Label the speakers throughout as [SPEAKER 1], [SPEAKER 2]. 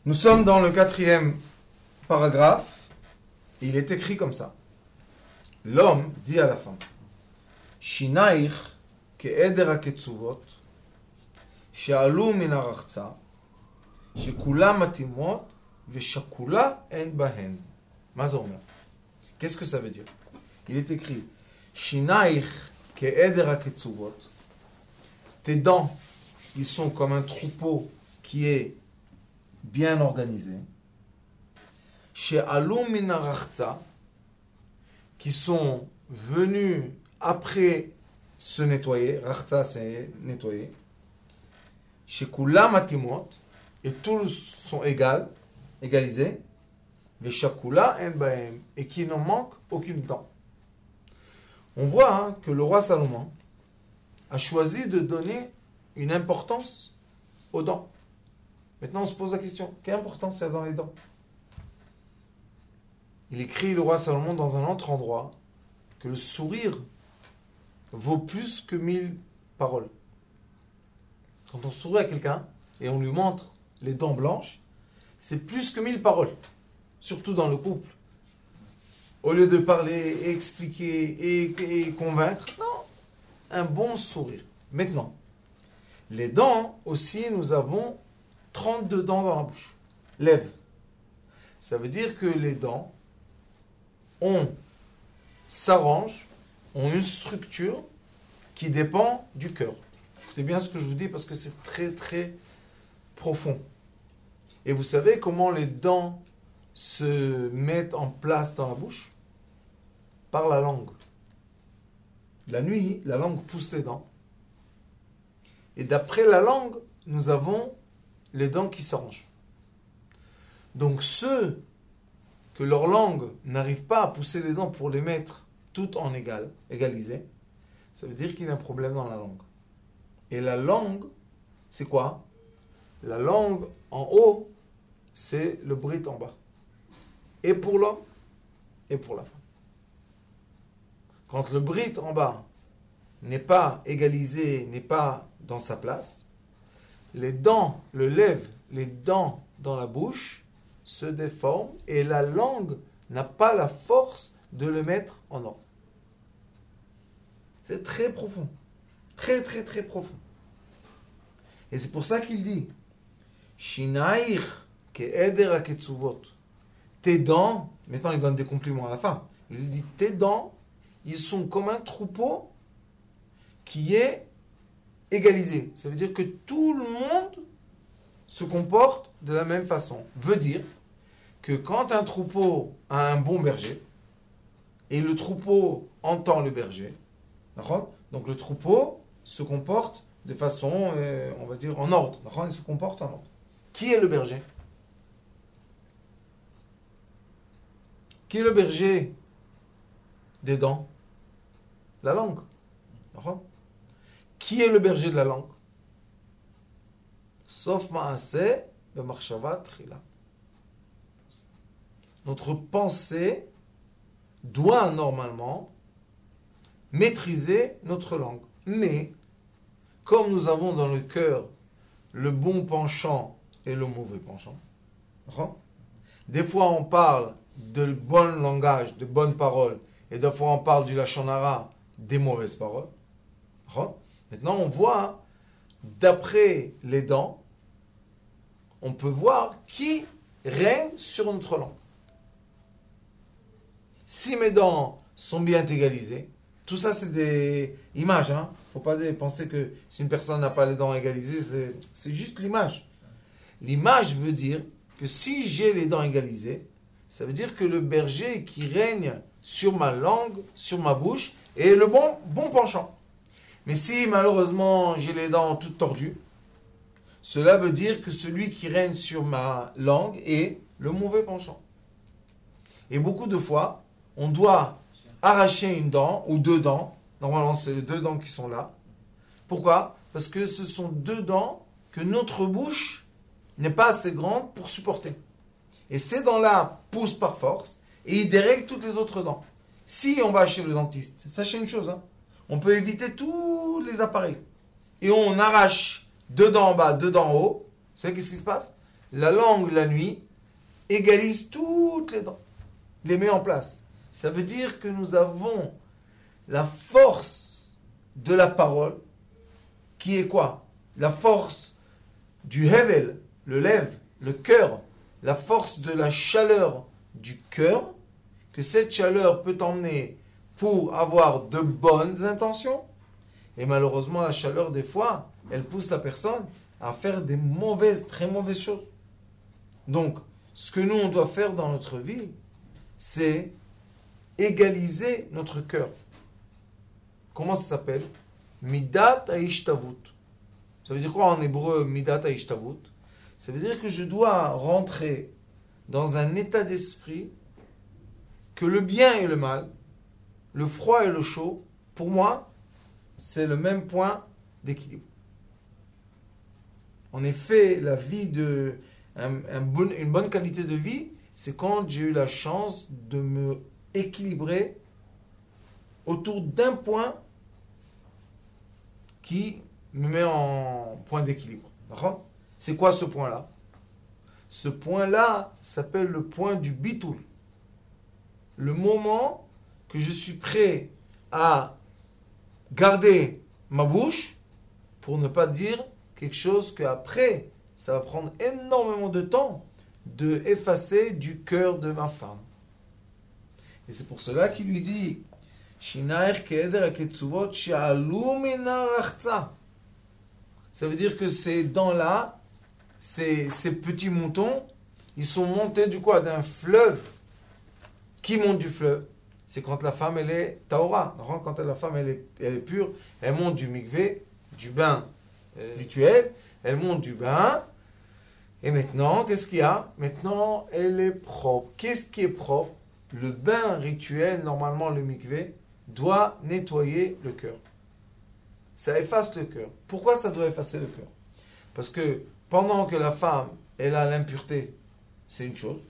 [SPEAKER 1] Nous sommes dans le 4e paragraphe. Et il est écrit comme ça. L'homme dit à la femme, Shinaich ke'eder ha'ketzuvot, she'alu min ha'rachza, she'kulam matimot, ve'shakula en bahen. Mazomer. Qu'est-ce que ça veut dire? Il est écrit, Shinaich ke'eder ha'ketzuvot, tes dents, ils sont comme un troupeau qui est bien organisé. She'alu min ha'rachza, qui sont venus après se nettoyer, rachza c'est nettoyer, shekulam atimot, et tous sont égalisés, veshakula en bahem, et qui n'en manque aucune dent. On voit que le roi Salomon a choisi de donner une importance aux dents. Maintenant on se pose la question, quelle importance il y a dans les dents? Il écrit, le roi Salomon, dans un autre endroit, que le sourire vaut plus que 1000 paroles. Quand on sourit à quelqu'un et on lui montre les dents blanches, c'est plus que 1000 paroles, surtout dans le couple. Au lieu de parler, expliquer et convaincre, non, un bon sourire. Maintenant, les dents aussi, nous avons 32 dents dans la bouche. Lèvres. Ça veut dire que les dents s'arrange, ont une structure qui dépend du cœur. Écoutez bien ce que je vous dis parce que c'est très très profond. Et vous savez comment les dents se mettent en place dans la bouche? Par la langue. La nuit, la langue pousse les dents. Et d'après la langue, nous avons les dents qui s'arrangent. Donc ceux que leur langue n'arrive pas à pousser les dents pour les mettre toutes en égalisées, ça veut dire qu'il y a un problème dans la langue. Et la langue, c'est quoi? La langue en haut, c'est le brit en bas. Et pour l'homme, et pour la femme. Quand le brit en bas n'est pas égalisé, n'est pas dans sa place, les dents, le lèvre, les dents dans la bouche se déforme et la langue n'a pas la force de le mettre en ordre. C'est très profond. Très, très, très profond. Et c'est pour ça qu'il dit Shinaich ke'eder ha'ketzuvot. Tes dents, maintenant il donne des compliments à la fin. Il lui dit tes dents, ils sont comme un troupeau qui est égalisé. Ça veut dire que tout le monde se comporte de la même façon. Veut dire que quand un troupeau a un bon berger, et le troupeau entend le berger, donc le troupeau se comporte de façon, on va dire, en ordre. Il se comporte en ordre. Qui est le berger? Qui est le berger des dents? La langue. Qui est le berger de la langue? Sauf ma'aseh be'machshava tchila. Notre pensée doit normalement maîtriser notre langue. Mais, comme nous avons dans le cœur le bon penchant et le mauvais penchant, des fois on parle de bon langage, de bonnes paroles, et des fois on parle du lachon hara, des mauvaises paroles. Maintenant on voit, d'après les dents, on peut voir qui règne sur notre langue. Si mes dents sont bien égalisées, tout ça c'est des images. Il ne faut pas penser que si une personne n'a pas les dents égalisées, c'est juste l'image. L'image veut dire que si j'ai les dents égalisées, ça veut dire que le berger qui règne sur ma langue, sur ma bouche, est le bon penchant. Mais si malheureusement j'ai les dents toutes tordues, cela veut dire que celui qui règne sur ma langue est le mauvais penchant. Et beaucoup de fois, on doit arracher une dent ou deux dents. Normalement, c'est les deux dents qui sont là. Pourquoi? Parce que ce sont deux dents que notre bouche n'est pas assez grande pour supporter. Et ces dents-là poussent par force et ils dérèglent toutes les autres dents. Si on va chez le dentiste, sachez une chose, on peut éviter tous les appareils. Et on arrache deux dents en bas, deux dents en haut. Vous savez qu'est-ce qui se passe? la langue la nuit égalise toutes les dents, les met en place. Ça veut dire que nous avons la force de la parole, qui est quoi? La force du hevel, le lève, le cœur, la force de la chaleur du cœur, que cette chaleur peut emmener pour avoir de bonnes intentions. Et malheureusement, la chaleur, des fois, elle pousse la personne à faire des mauvaises, très mauvaises choses. Donc, ce que nous, on doit faire dans notre vie, c'est égaliser notre cœur. Comment ça s'appelle? Midat haishtavut. Ça veut dire quoi en hébreu, midat haishtavut? Ça veut dire que je dois rentrer dans un état d'esprit que le bien et le mal, le froid et le chaud, pour moi, c'est le même point d'équilibre. En effet, la vie une bonne qualité de vie, c'est quand j'ai eu la chance de me équilibrer autour d'un point qui me met en point d'équilibre. D'accord? C'est quoi ce point-là? Ce point-là s'appelle le point du bitoul. Le moment que je suis prêt à garder ma bouche pour ne pas dire quelque chose qu'après, ça va prendre énormément de temps de effacer du cœur de ma femme. Et c'est pour cela qu'il lui dit ça veut dire que ces dents-là, ces petits moutons, ils sont montés du quoi? D'un fleuve. Qui monte du fleuve? C'est quand la femme, elle est taora. Quand la femme, elle est pure, elle monte du mikvé, du bain rituel, elle monte du bain. Et maintenant, qu'est-ce qu'il y a? Maintenant, elle est propre. Qu'est-ce qui est propre? Le bain rituel, normalement le mikvé, doit nettoyer le cœur. Ça efface le cœur. Pourquoi ça doit effacer le cœur? Parce que pendant que la femme, elle a l'impureté, c'est une chose.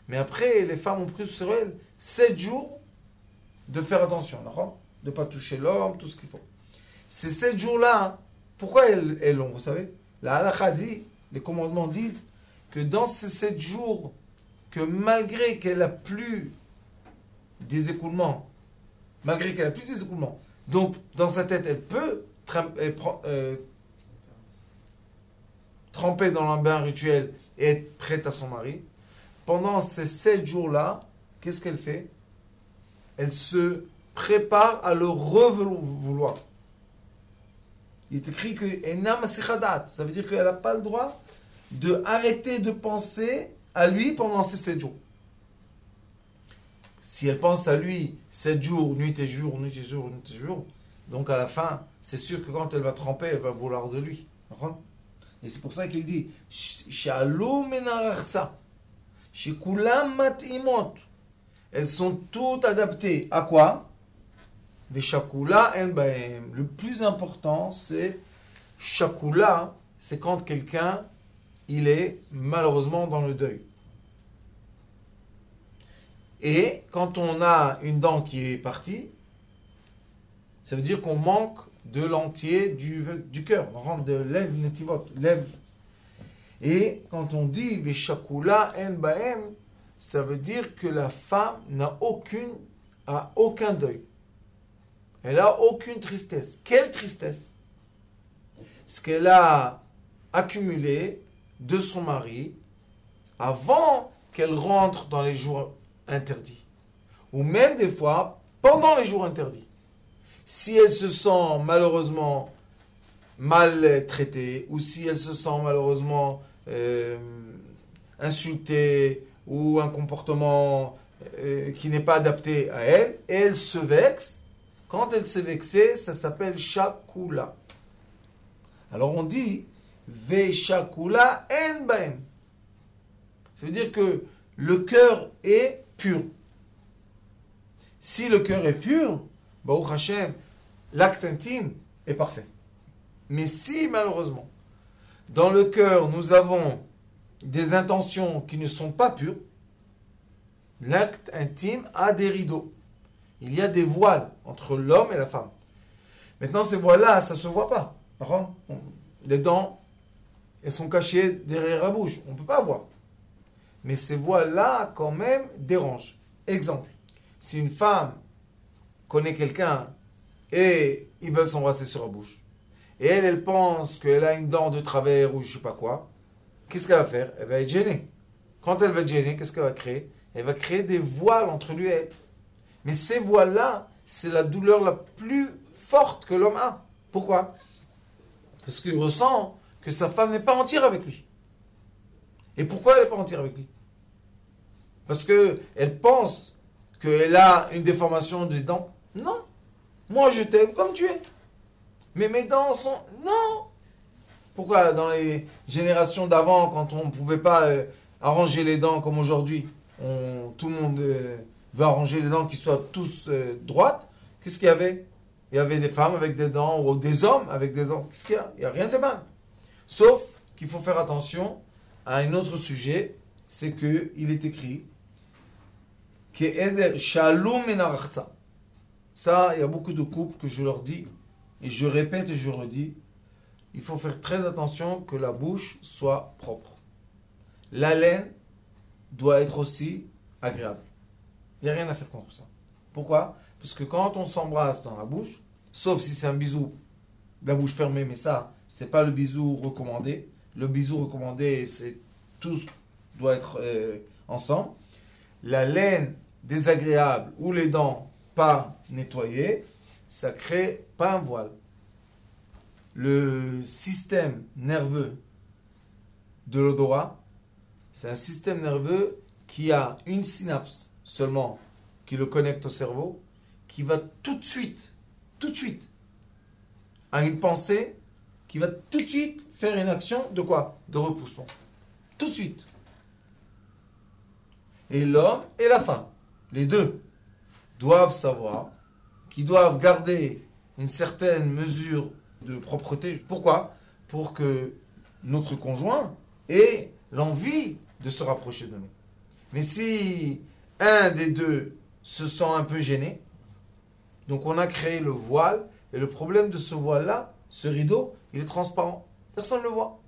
[SPEAKER 1] Mais après, les femmes ont pris sur elles 7 jours de faire attention, de ne pas toucher l'homme, tout ce qu'il faut. Ces 7 jours-là, pourquoi elles l'ont, vous savez? La halakha dit, les commandements disent que dans ces 7 jours, que malgré qu'elle a plus des écoulements, donc dans sa tête, elle peut tremper dans le bain rituel et être prête à son mari. Pendant ces 7 jours-là, qu'est-ce qu'elle fait? Elle se prépare à le revouloir. Il est écrit que Enam Sikhadat, ça veut dire qu'elle n'a pas le droit d'arrêter de penser à lui pendant ces 7 jours. Si elle pense à lui 7 jours, nuit et jour, nuit et jour, nuit et jour, donc à la fin, c'est sûr que quand elle va tremper, elle va vouloir de lui. Et c'est pour ça qu'il dit Shalom menarachza. Shekulam matimot. Elles sont toutes adaptées à quoi? Veshakula en baem. Le plus important, c'est shakula, c'est quand quelqu'un, il est malheureusement dans le deuil. Et quand on a une dent qui est partie, ça veut dire qu'on manque de l'entier du cœur, de lève netivot, lève. Et quand on dit Veshakula en baem, ça veut dire que la femme n'a aucun deuil. Elle n'a aucune tristesse. Quelle tristesse? Ce qu'elle a accumulé de son mari avant qu'elle rentre dans les jours interdits. Ou même des fois, pendant les jours interdits. Si elle se sent malheureusement maltraitée, ou si elle se sent malheureusement insultée, ou un comportement qui n'est pas adapté à elle, et elle se vexe. Quand elle s'est vexée, ça s'appelle shakula. Alors on dit ve shakula en baem. Ça veut dire que le cœur est pur. Si le cœur est pur, Baruch Hashem, l'acte intime est parfait. Mais si malheureusement, dans le cœur, nous avons des intentions qui ne sont pas pures, l'acte intime a des rideaux. Il y a des voiles entre l'homme et la femme. Maintenant, ces voiles-là, ça ne se voit pas. Les dents, elles sont cachées derrière la bouche. On ne peut pas voir. Mais ces voiles-là, quand même, dérangent. Exemple, si une femme connaît quelqu'un et ils veulent s'embrasser sur la bouche, et elle pense qu'elle a une dent de travers ou je ne sais pas quoi, qu'est-ce qu'elle va faire? Elle va être gênée. Quand elle va être gênée, qu'est-ce qu'elle va créer? Elle va créer des voiles entre lui et elle. Mais ces voiles-là, c'est la douleur la plus forte que l'homme a. Pourquoi? Parce qu'il ressent que sa femme n'est pas entière avec lui. Et pourquoi elle n'est pas entière avec lui? Parce qu'elle pense qu'elle a une déformation des dents. Non. Moi, je t'aime comme tu es. Mais mes dents sont... Non. Pourquoi dans les générations d'avant, quand on ne pouvait pas arranger les dents comme aujourd'hui, tout le monde veut arranger les dents qui soient tous droites, qu'est-ce qu'il y avait? Il y avait des femmes avec des dents ou des hommes avec des dents. Qu'est-ce qu'il y a? Il n'y a rien de mal. Sauf qu'il faut faire attention à un autre sujet, c'est qu'il est écrit que shalom menarachza. Ça, il y a beaucoup de couples que je leur dis, et je répète et je redis, il faut faire très attention que la bouche soit propre. L'haleine doit être aussi agréable. Il n'y a rien à faire contre ça. Pourquoi? Parce que quand on s'embrasse dans la bouche, sauf si c'est un bisou de la bouche fermée, mais ça, c'est pas le bisou recommandé. Le bisou recommandé, c'est tout doit être ensemble. La laine désagréable ou les dents pas nettoyées, ça crée pas un voile. Le système nerveux de l'odorat, c'est un système nerveux qui a une synapse seulement qui le connecte au cerveau, qui va tout de suite, à une pensée, qui va tout de suite faire une action de quoi? De repoussement. Tout de suite. Et l'homme et la femme, les deux, doivent savoir qu'ils doivent garder une certaine mesure de propreté. Pourquoi? Pour que notre conjoint ait l'envie de se rapprocher de nous. Mais si un des deux se sent un peu gêné, donc on a créé le voile, et le problème de ce voile-là, ce rideau, il est transparent. Personne ne le voit.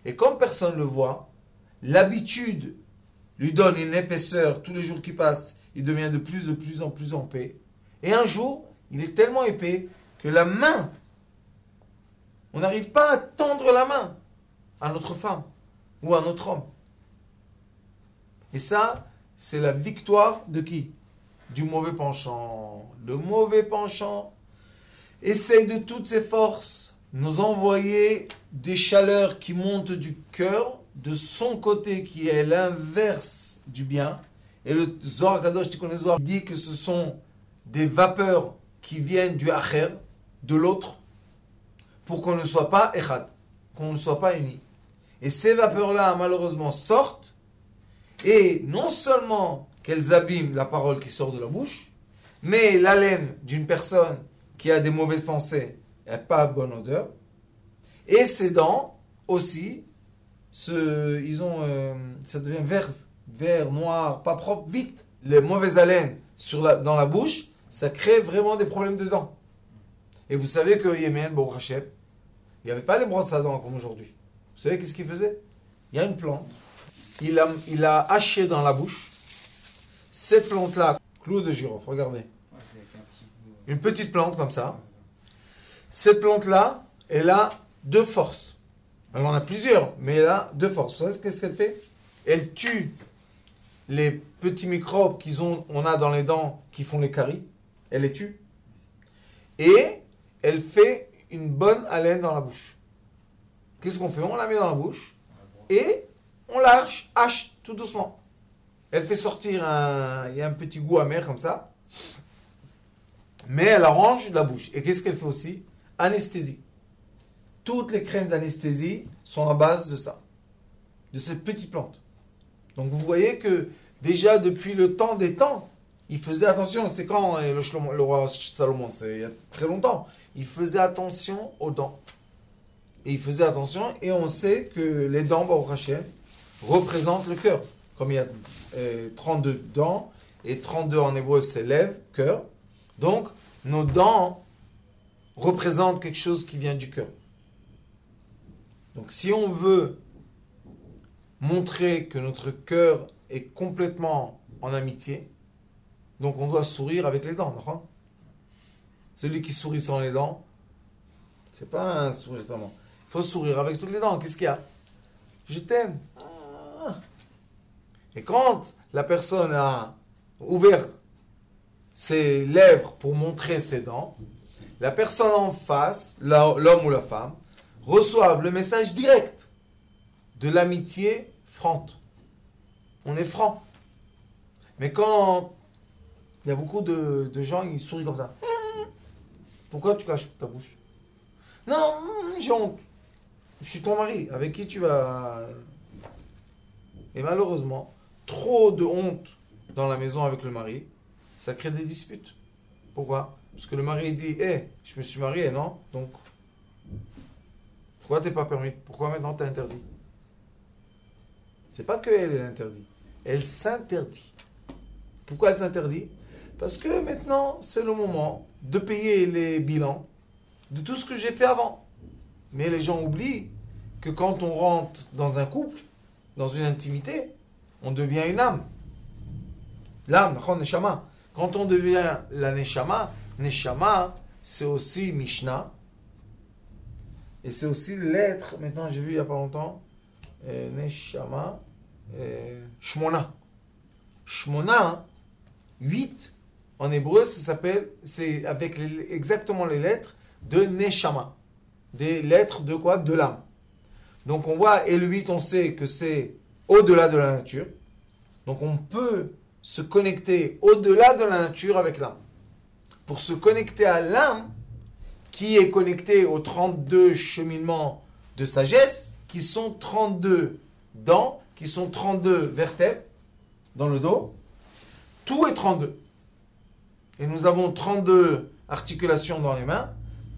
[SPEAKER 1] Et comme personne ne le voit, l'habitude lui donne une épaisseur, tous les jours qui passent, il devient de plus en plus épais. Et un jour, il est tellement épais que la main, on n'arrive pas à tendre la main à notre femme ou à notre homme. Et ça, c'est la victoire de qui? Du mauvais penchant. Le mauvais penchant essaye de toutes ses forces nous envoyer des chaleurs qui montent du cœur, de son côté qui est l'inverse du bien. Et le Zohar Kadosh, Tikkun Zohar, il dit que ce sont des vapeurs qui viennent du acher, de l'autre, pour qu'on ne soit pas echad, qu'on ne soit pas unis. Et ces vapeurs-là, malheureusement, sortent, et non seulement qu'elles abîment la parole qui sort de la bouche, mais l'haleine d'une personne qui a des mauvaises pensées n'a pas bonne odeur, et ses dents aussi, ça devient vert, noir, pas propre, vite. Les mauvaises haleines dans la bouche, ça crée vraiment des problèmes de dents. Et vous savez qu'au Yémen, Baruch Hashem, il n'y avait pas les brosses à dents comme aujourd'hui. Vous savez qu'est-ce qu'il faisait? Il y a une plante, il a haché dans la bouche, cette plante-là, clou de girofle, regardez. Une petite plante comme ça. Cette plante-là, elle a deux forces. Elle en a plusieurs, mais elle a deux forces. Vous savez ce qu'elle fait? Elle tue les petits microbes qu'on a dans les dents qui font les caries. Elle les tue. Et elle fait une bonne haleine dans la bouche. Qu'est-ce qu'on fait? On la met dans la bouche et on la hache tout doucement. Elle fait sortir il y a un petit goût amer comme ça. Mais elle arrange la bouche. Et qu'est-ce qu'elle fait aussi? Anesthésie. Toutes les crèmes d'anesthésie sont à base de ça. De cette petite plante. Donc vous voyez que déjà depuis le temps des temps, il faisait attention. C'est quand le roi Salomon, c'est il y a très longtemps. Il faisait attention aux dents. Et il faisait attention. Et on sait que les dents, Baruch Hashem, représentent le cœur. Comme il y a 32 dents. Et 32 en hébreu, c'est lèvres, cœur. Donc, nos dents représentent quelque chose qui vient du cœur. Donc si on veut montrer que notre cœur est complètement en amitié, donc on doit sourire avec les dents, non? Celui qui sourit sans les dents, c'est pas un sourire tellement. Il faut sourire avec toutes les dents. Qu'est-ce qu'il y a? Je t'aime. Ah. Et quand la personne a ouvert ses lèvres pour montrer ses dents, la personne en face, l'homme ou la femme, reçoivent le message direct de l'amitié franche. On est franc. Mais quand il y a beaucoup de gens, ils sourient comme ça. Pourquoi tu caches ta bouche? Non, j'ai honte. Je suis ton mari. Avec qui tu vas... Et malheureusement, trop de honte dans la maison avec le mari, ça crée des disputes. Pourquoi? Parce que le mari dit, je me suis marié, non? Donc, pourquoi t'es pas permis? Pourquoi maintenant t'es interdit? C'est pas qu'elle est interdite. Elle s'interdit. Pourquoi elle s'interdit? Parce que maintenant, c'est le moment de payer les bilans de tout ce que j'ai fait avant. Mais les gens oublient que quand on rentre dans un couple, dans une intimité, on devient une âme. L'âme, neshama. Quand on devient la neshama, neshama, c'est aussi Mishnah. Et c'est aussi l'être, maintenant j'ai vu il n'y a pas longtemps, neshama, shmona. Shmona, 8, en hébreu, ça s'appelle, c'est avec exactement les lettres de neshama. Des lettres de quoi? De l'âme. Donc on voit, et le 8, on sait que c'est au-delà de la nature. Donc on peut se connecter au-delà de la nature avec l'âme. Pour se connecter à l'âme, qui est connectée aux 32 cheminements de sagesse, qui sont 32 dents, qui sont 32 vertèbres dans le dos. Tout est 32. Et nous avons 32 articulations dans les mains.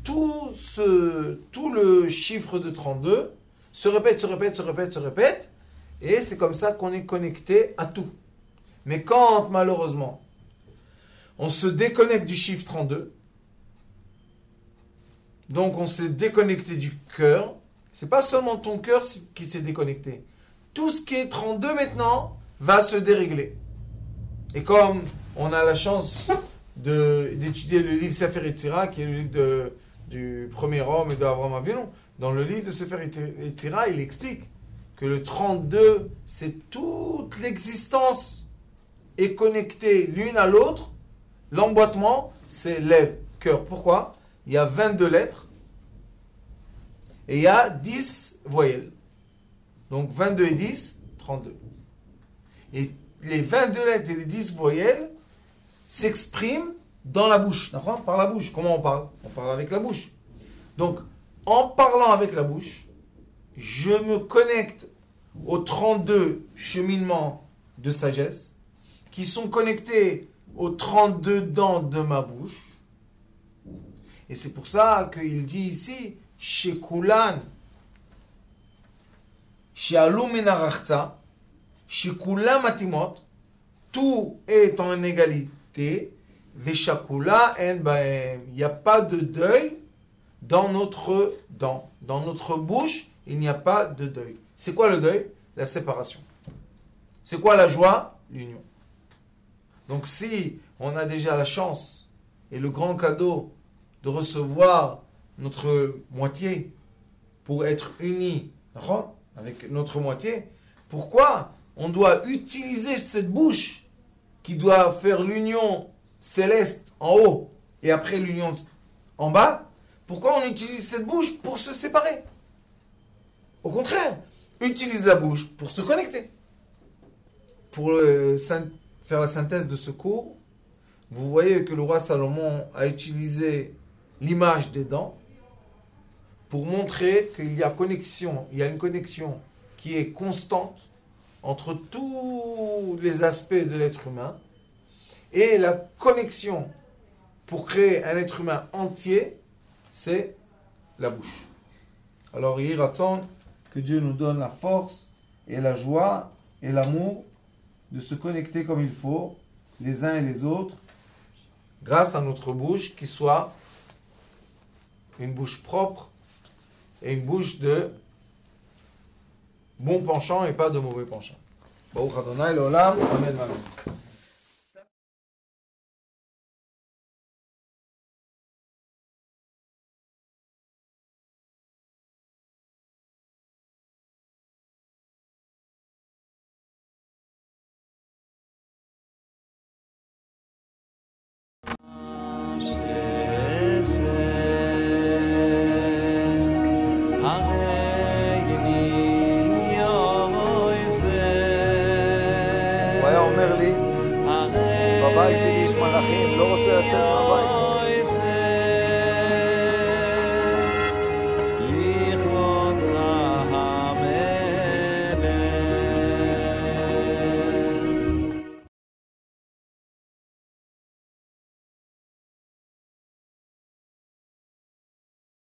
[SPEAKER 1] Tout le chiffre de 32 se répète. Et c'est comme ça qu'on est connecté à tout. Mais quand, malheureusement, on se déconnecte du chiffre 32, donc on s'est déconnecté du cœur, c'est pas seulement ton cœur qui s'est déconnecté. Tout ce qui est 32 maintenant va se dérégler. Et comme on a la chance d'étudier le livre Sefer Yetzira, qui est le livre du premier homme et d'Abraham Avinu, dans le livre de Sefer Yetzira, il explique que le 32, c'est toute l'existence est connectée l'une à l'autre. L'emboîtement, c'est lèvres, cœur. Pourquoi? Il y a 22 lettres et il y a 10 voyelles. Donc 22 et 10, 32. Et les 22 lettres et les 10 voyelles s'expriment dans la bouche. D'accord? Par la bouche. Comment on parle? On parle avec la bouche. Donc, en parlant avec la bouche, je me connecte aux 32 cheminements de sagesse qui sont connectés aux 32 dents de ma bouche. Et c'est pour ça qu'il dit ici, chez Kulan, chez Alumenarachza, chez Kulam Matimot, tout est en égalité, Veshakula en baem. Il n'y a pas de deuil dans notre dent. Dans notre bouche, il n'y a pas de deuil. C'est quoi le deuil? La séparation. C'est quoi la joie? L'union. Donc si on a déjà la chance et le grand cadeau de recevoir notre moitié pour être unis avec notre moitié, pourquoi on doit utiliser cette bouche qui doit faire l'union céleste en haut et après l'union en bas? Pourquoi on utilise cette bouche pour se séparer? Au contraire, utilise la bouche pour se connecter. Pour faire la synthèse de ce cours, vous voyez que le roi Salomon a utilisé l'image des dents pour montrer qu'il y a une connexion qui est constante entre tous les aspects de l'être humain et la connexion pour créer un être humain entier, c'est la bouche. Alors, il attend que Dieu nous donne la force et la joie et l'amour de se connecter comme il faut, les uns et les autres, grâce à notre bouche, qui soit une bouche propre et une bouche de bon penchant et pas de mauvais penchant. Baruch Adonai Leolam, Amen, Amen.
[SPEAKER 2] הוא היה אומר לי, בבית שלי יש מלאכים, לא רוצה לצאת מהבית.